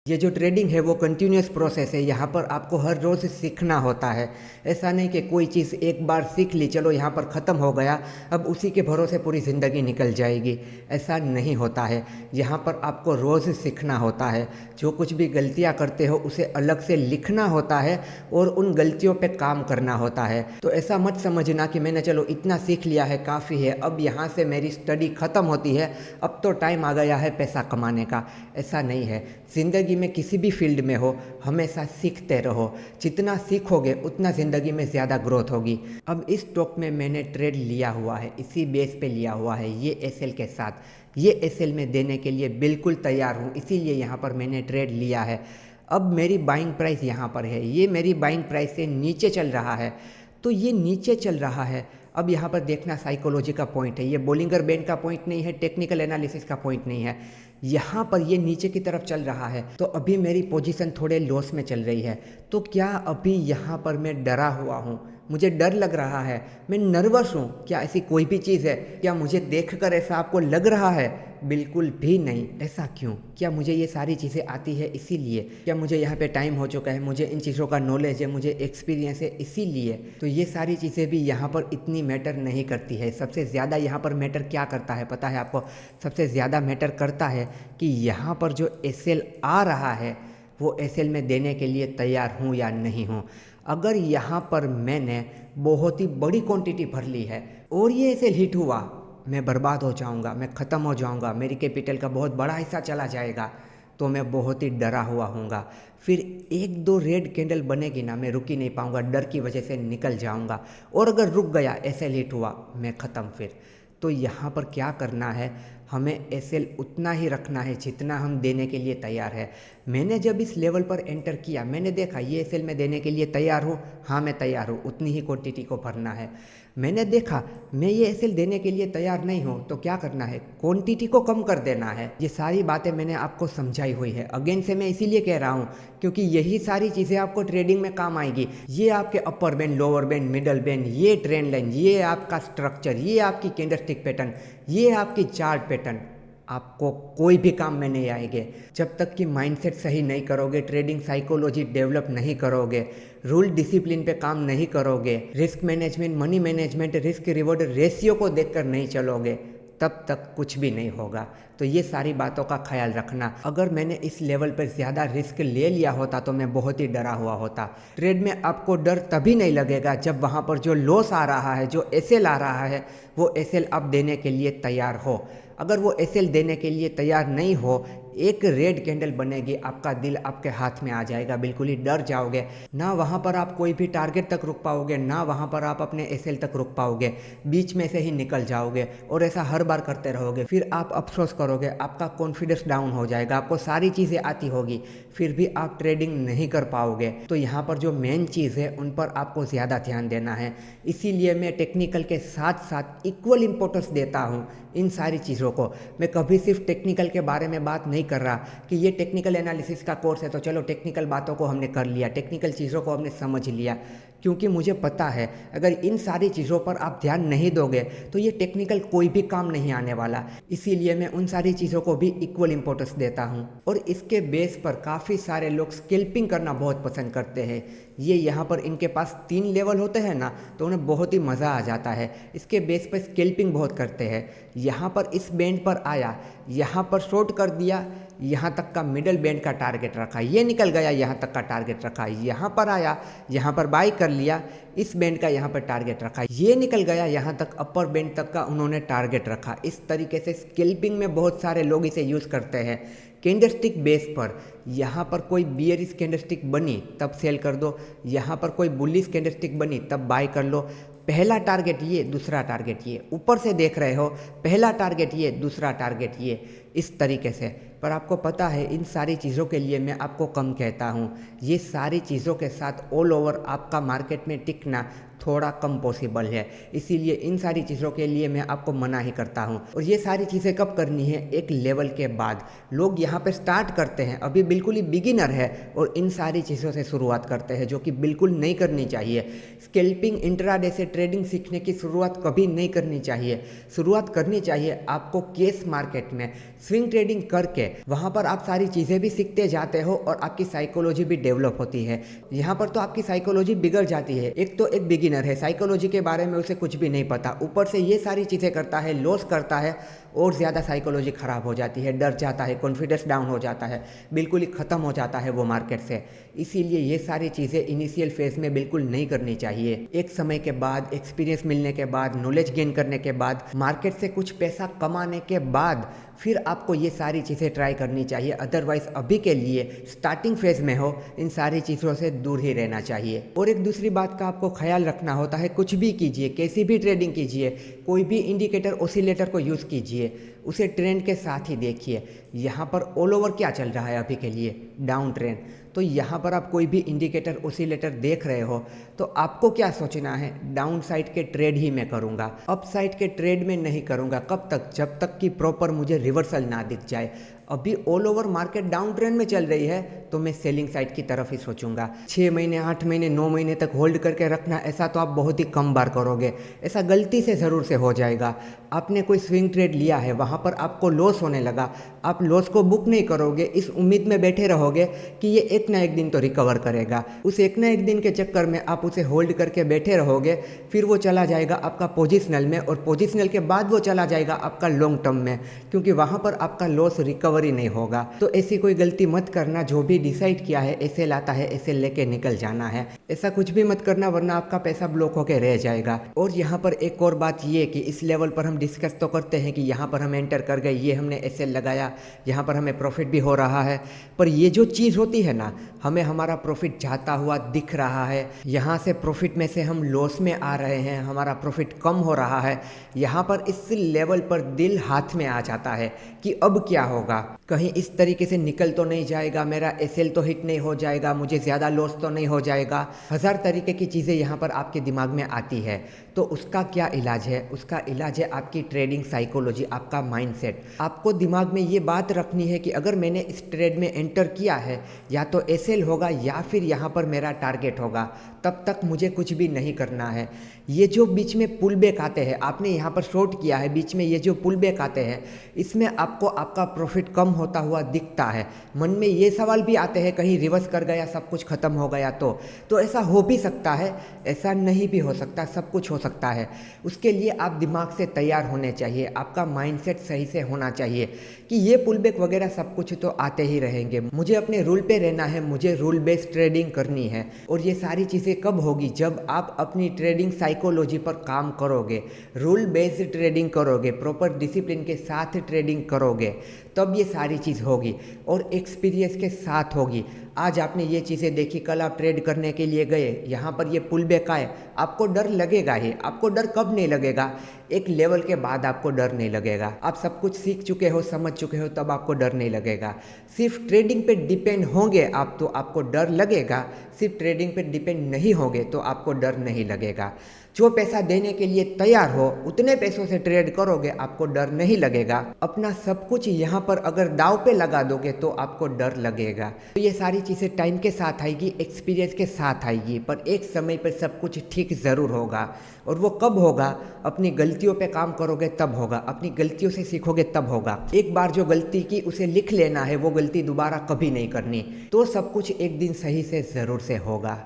ये जो ट्रेडिंग है वो कंटिन्यूस प्रोसेस है। यहाँ पर आपको हर रोज़ सीखना होता है। ऐसा नहीं कि कोई चीज़ एक बार सीख ली, चलो यहाँ पर ख़त्म हो गया, अब उसी के भरोसे पूरी ज़िंदगी निकल जाएगी। ऐसा नहीं होता है। यहाँ पर आपको रोज़ सीखना होता है। जो कुछ भी गलतियाँ करते हो उसे अलग से लिखना होता है और उन गलतियों पे काम करना होता है। तो ऐसा मत समझना कि मैंने चलो इतना सीख लिया है, काफ़ी है, अब यहाँ से मेरी स्टडी ख़त्म होती है, अब तो टाइम आ गया है पैसा कमाने का। ऐसा नहीं है। ज़िंदगी में किसी भी फील्ड में हो, हमेशा सीखते रहो। जितना सीखोगे उतना ज़िंदगी में ज़्यादा ग्रोथ होगी। अब इस स्टॉक में मैंने ट्रेड लिया हुआ है, इसी बेस पे लिया हुआ है, ये एसएल के साथ। ये एसएल में देने के लिए बिल्कुल तैयार हूँ, इसीलिए यहाँ पर मैंने ट्रेड लिया है। अब मेरी बाइंग प्राइस यहाँ पर है, ये मेरी बाइंग प्राइस से नीचे चल रहा है, तो ये नीचे चल रहा है। अब यहाँ पर देखना साइकोलॉजी का पॉइंट है, ये बोलिंगर बैंड का पॉइंट नहीं है, टेक्निकल एनालिसिस का पॉइंट नहीं है। यहाँ पर ये नीचे की तरफ चल रहा है, तो अभी मेरी पोजीशन थोड़े लॉस में चल रही है। तो क्या अभी यहाँ पर मैं डरा हुआ हूँ? मुझे डर लग रहा है, मैं नर्वस हूँ? क्या ऐसी कोई भी चीज़ है? क्या मुझे देखकर ऐसा आपको लग रहा है? बिल्कुल भी नहीं। ऐसा क्यों? क्या मुझे ये सारी चीज़ें आती है इसीलिए? क्या मुझे यहाँ पे टाइम हो चुका है, मुझे इन चीज़ों का नॉलेज है, मुझे एक्सपीरियंस है इसीलिए? तो ये सारी चीज़ें भी यहाँ पर इतनी मैटर नहीं करती है। सबसे ज़्यादा यहाँ पर मैटर क्या करता है पता है आपको? सबसे ज़्यादा मैटर करता है कि यहाँ पर जो एसएल आ रहा है वो एसएल में देने के लिए तैयार हूँ या नहीं हूँ। अगर यहाँ पर मैंने बहुत ही बड़ी क्वांटिटी भर ली है और ये एसएल हिट हुआ, मैं बर्बाद हो जाऊँगा, मैं ख़त्म हो जाऊँगा, मेरी कैपिटल का बहुत बड़ा हिस्सा चला जाएगा, तो मैं बहुत ही डरा हुआ हूँगा। फिर एक दो रेड कैंडल बनेगी ना, मैं रुक ही नहीं पाऊँगा, डर की वजह से निकल जाऊँगा। और अगर रुक गया, एसएल हिट हुआ, मैं ख़त्म फिर। तो यहाँ पर क्या करना है, हमें एसएल उतना ही रखना है जितना हम देने के लिए तैयार है। मैंने जब इस लेवल पर एंटर किया, मैंने देखा ये एसएल में देने के लिए तैयार हूँ, हाँ मैं तैयार हूँ, उतनी ही क्वांटिटी को भरना है। मैंने देखा मैं ये एसएल देने के लिए तैयार नहीं हूँ, तो क्या करना है, क्वांटिटी को कम कर देना है। ये सारी बातें मैंने आपको समझाई हुई है। अगेन से मैं इसीलिए कह रहा हूँ क्योंकि यही सारी चीज़ें आपको ट्रेडिंग में काम आएगी। ये आपके upper band, lower band, middle band, ये ट्रेंड लाइन, ये आपका स्ट्रक्चर, ये आपकी कैंडलस्टिक पैटर्न, ये आपकी चार्ट पैटर्न, आपको कोई भी काम में नहीं आएंगे जब तक कि माइंडसेट सही नहीं करोगे, ट्रेडिंग साइकोलॉजी डेवलप नहीं करोगे, रूल डिसिप्लिन पे काम नहीं करोगे, risk management, money management, risk reward ratio को देखकर नहीं चलोगे, तब तक कुछ भी नहीं होगा। तो ये सारी बातों का ख्याल रखना। अगर मैंने इस लेवल पर ज़्यादा रिस्क ले लिया होता तो मैं बहुत ही डरा हुआ होता। ट्रेड में आपको डर तभी नहीं लगेगा जब वहाँ पर जो लॉस आ रहा है, जो एसएल आ रहा है, वो एसएल आप देने के लिए तैयार हो। अगर वो एसएल देने के लिए तैयार नहीं हो, एक रेड कैंडल बनेगी, आपका दिल आपके हाथ में आ जाएगा, बिल्कुल ही डर जाओगे। ना वहाँ पर आप कोई भी टारगेट तक रुक पाओगे, ना वहाँ पर आप अपने एसएल तक रुक पाओगे, बीच में से ही निकल जाओगे। और ऐसा हर बार करते रहोगे, फिर आप अफसोस करोगे, आपका कॉन्फिडेंस डाउन हो जाएगा, आपको सारी चीज़ें आती होगी, फिर भी आप ट्रेडिंग नहीं कर पाओगे। तो यहाँ पर जो मेन चीज़ है उन पर आपको ज़्यादा ध्यान देना है। इसीलिए मैं टेक्निकल के साथ साथ इक्वल इम्पोर्टेंस देता हूँ इन सारी चीज़ों को। मैं कभी सिर्फ टेक्निकल के बारे में बात नहीं कर रहा कि ये टेक्निकल एनालिसिस का कोर्स है तो चलो टेक्निकल बातों को हमने कर लिया, टेक्निकल चीज़ों को हमने समझ लिया, क्योंकि मुझे पता है अगर इन सारी चीज़ों पर आप ध्यान नहीं दोगे तो ये टेक्निकल कोई भी काम नहीं आने वाला। इसीलिए मैं उन सारी चीज़ों को भी इक्वल इम्पोर्टेंस देता हूँ। और इसके बेस पर काफ़ी सारे लोग स्कैल्पिंग करना बहुत पसंद करते हैं। ये यहाँ पर इनके पास 3 लेवल होते हैं ना, तो उन्हें बहुत ही मज़ा आ जाता है। इसके बेस पर स्कैल्पिंग बहुत करते हैं। यहाँ पर इस बैंड पर आया, यहाँ पर शॉर्ट कर दिया, यहाँ तक का मिडल बैंड का टारगेट रखा, ये निकल गया, यहाँ तक का टारगेट रखा, यहाँ पर आया, यहाँ पर बाई कर लिया, इस बैंड का यहाँ पर टारगेट रखा, ये निकल गया, यहाँ तक अपर बैंड तक का उन्होंने टारगेट रखा। इस तरीके से स्कैल्पिंग में बहुत सारे लोग इसे यूज़ करते हैं। कैंडलस्टिक बेस पर यहाँ पर कोई बियरिश कैंडलस्टिक बनी तब सेल कर दो, यहाँ पर कोई बुलिश कैंडलस्टिक बनी तब बाय कर लो। पहला टारगेट ये, दूसरा टारगेट ये, ऊपर से देख रहे हो, पहला टारगेट ये, दूसरा टारगेट ये, इस तरीके से। पर आपको पता है इन सारी चीज़ों के लिए मैं आपको कम कहता हूँ। ये सारी चीज़ों के साथ ऑल ओवर आपका मार्केट में टिकना थोड़ा कम पॉसिबल है। इसीलिए इन सारी चीज़ों के लिए मैं आपको मना ही करता हूँ। और ये सारी चीज़ें कब करनी है? एक लेवल के बाद। लोग यहाँ पे स्टार्ट करते हैं, अभी बिल्कुल ही बिगिनर है और इन सारी चीज़ों से शुरुआत करते हैं, जो कि बिल्कुल नहीं करनी चाहिए। स्कैल्पिंग इंट्राडे से ट्रेडिंग सीखने की शुरुआत कभी नहीं करनी चाहिए। शुरुआत करनी चाहिए आपको कैश मार्केट में स्विंग ट्रेडिंग करके। वहाँ पर आप सारी चीज़ें भी सीखते जाते हो और आपकी साइकोलॉजी भी डेवलप होती है। यहाँ पर तो आपकी साइकोलॉजी बिगड़ जाती है। एक तो एक बिगिनर है, साइकोलॉजी के बारे में उसे कुछ भी नहीं पता, ऊपर से ये सारी चीज़ें करता है, लॉस करता है, और ज़्यादा साइकोलॉजी ख़राब हो जाती है, डर जाता है, कॉन्फिडेंस डाउन हो जाता है, बिल्कुल ही ख़त्म हो जाता है वो मार्केट से। इसीलिए ये सारी चीज़ें इनिशियल फेज़ में बिल्कुल नहीं करनी चाहिए। एक समय के बाद, एक्सपीरियंस मिलने के बाद, नॉलेज गेन करने के बाद, मार्केट से कुछ पैसा कमाने के बाद फिर आपको ये सारी चीज़ें ट्राई करनी चाहिए। अदरवाइज़ अभी के लिए स्टार्टिंग फेज़ में हो, इन सारी चीज़ों से दूर ही रहना चाहिए। और एक दूसरी बात का आपको ख्याल रखना होता है, कुछ भी कीजिए, कैसी भी ट्रेडिंग कीजिए, कोई भी इंडिकेटर ऑसिलेटर को यूज़ कीजिए, उसे ट्रेंड के साथ ही देखिए। यहाँ पर ऑल ओवर क्या चल रहा है अभी के लिए? Down trend. तो यहाँ पर आप कोई भी इंडिकेटर ऑसिलेटर देख रहे हो तो आपको क्या सोचना है? डाउन साइड के ट्रेड ही मैं करूँगा, अप साइड के ट्रेड में नहीं करूँगा। कब तक? जब तक कि प्रॉपर मुझे रिवर्सल ना दिख जाए। अभी all over market down trend में चल रही है तो मैं सेलिंग साइड की तरफ ही सोचूंगा। 6 महीने, 8 महीने, 9 महीने तक होल्ड करके रखना, ऐसा तो आप बहुत ही कम बार करोगे। ऐसा गलती से ज़रूर से हो जाएगा। आपने कोई स्विंग ट्रेड लिया है, वहाँ पर आपको लॉस होने लगा, आप लॉस को बुक नहीं करोगे, इस उम्मीद में बैठे रहोगे कि ये एक ना एक दिन तो रिकवर करेगा। उस एक ना एक दिन के चक्कर में आप उसे होल्ड करके बैठे रहोगे, फिर वो चला जाएगा आपका पोजिशनल में, और पोजिशनल के बाद वो चला जाएगा आपका लॉन्ग टर्म में, क्योंकि वहाँ पर आपका लॉस रिकवरी नहीं होगा। तो ऐसी कोई गलती मत करना। जो भी डिसाइड किया है, ऐसे लाता है, ऐसे लेके निकल जाना है, ऐसा कुछ भी मत करना, वरना आपका पैसा ब्लॉक होके रह जाएगा। और यहाँ पर एक और बात ये कि इस लेवल पर हम डिस्कस तो करते हैं कि यहाँ पर हम एंटर कर गए, ये हमने ऐसे लगाया, यहाँ पर हमें प्रॉफिट भी हो रहा है, पर ये जो चीज़ होती है ना, हमें हमारा प्रॉफिट जाता हुआ दिख रहा है, यहाँ से प्रॉफिट में से हम लॉस में आ रहे हैं, हमारा प्रॉफिट कम हो रहा है, यहाँ पर इस लेवल पर दिल हाथ में आ जाता है कि अब क्या होगा, कहीं इस तरीके से निकल तो नहीं जाएगा, मेरा एसएल तो हिट नहीं हो जाएगा, मुझे ज़्यादा लॉस तो नहीं हो जाएगा। हज़ार तरीके की चीज़ें यहाँ पर आपके दिमाग में आती है। तो उसका क्या इलाज है? उसका इलाज है आपकी ट्रेडिंग साइकोलॉजी, आपका माइंडसेट। आपको दिमाग में ये बात रखनी है कि अगर मैंने इस ट्रेड में एंटर किया है, या तो एसएल होगा या फिर यहाँ पर मेरा टारगेट होगा, तब तक मुझे कुछ भी नहीं करना है। ये जो बीच में पुल बैक आते हैं, आपने यहाँ पर शॉर्ट किया है, बीच में ये जो पुल बैक आते हैं, इसमें आपको आपका प्रॉफिट कम होता हुआ दिखता है। मन में ये सवाल भी आते हैं, कहीं रिवर्स कर गया, सब कुछ खत्म हो गया तो ऐसा हो भी सकता है, ऐसा नहीं भी हो सकता, सब कुछ हो सकता है। उसके लिए आप दिमाग से तैयार होने चाहिए, आपका माइंडसेट सही से होना चाहिए कि ये पुल बैक वगैरह सब कुछ तो आते ही रहेंगे, मुझे अपने रूल पे रहना है, मुझे रूल बेस्ड ट्रेडिंग करनी है। और ये सारी चीज़ें कब होगी? जब आप अपनी ट्रेडिंग साइकोलॉजी पर काम करोगे, रूल बेस्ड ट्रेडिंग करोगे, प्रॉपर डिसिप्लिन के साथ ट्रेडिंग करोगे, तब ये सारी चीज़ होगी और एक्सपीरियंस के साथ होगी। आज आपने ये चीज़ें देखी, कल आप ट्रेड करने के लिए गए, यहाँ पर ये पुल बैक आए, आपको डर लगेगा ही। आपको डर कब नहीं लगेगा? एक लेवल के बाद आपको डर नहीं लगेगा। आप सब कुछ सीख चुके हो, समझ चुके हो, तब आपको डर नहीं लगेगा। सिर्फ ट्रेडिंग पे डिपेंड होंगे आप तो आपको डर लगेगा, सिर्फ ट्रेडिंग पे डिपेंड नहीं होंगे तो आपको डर नहीं लगेगा। जो पैसा देने के लिए तैयार हो, उतने पैसों से ट्रेड करोगे, आपको डर नहीं लगेगा। अपना सब कुछ यहाँ पर अगर दाव पे लगा दोगे तो आपको डर लगेगा। तो ये सारी चीज़ें टाइम के साथ आएगी, एक्सपीरियंस के साथ आएगी, पर एक समय पर सब कुछ ठीक ज़रूर होगा। और वो कब होगा? अपनी गलतियों पे काम करोगे तब होगा, अपनी गलतियों से सीखोगे तब होगा। एक बार जो गलती की उसे लिख लेना है, वो गलती दोबारा कभी नहीं करनी, तो सब कुछ एक दिन सही से ज़रूर से होगा।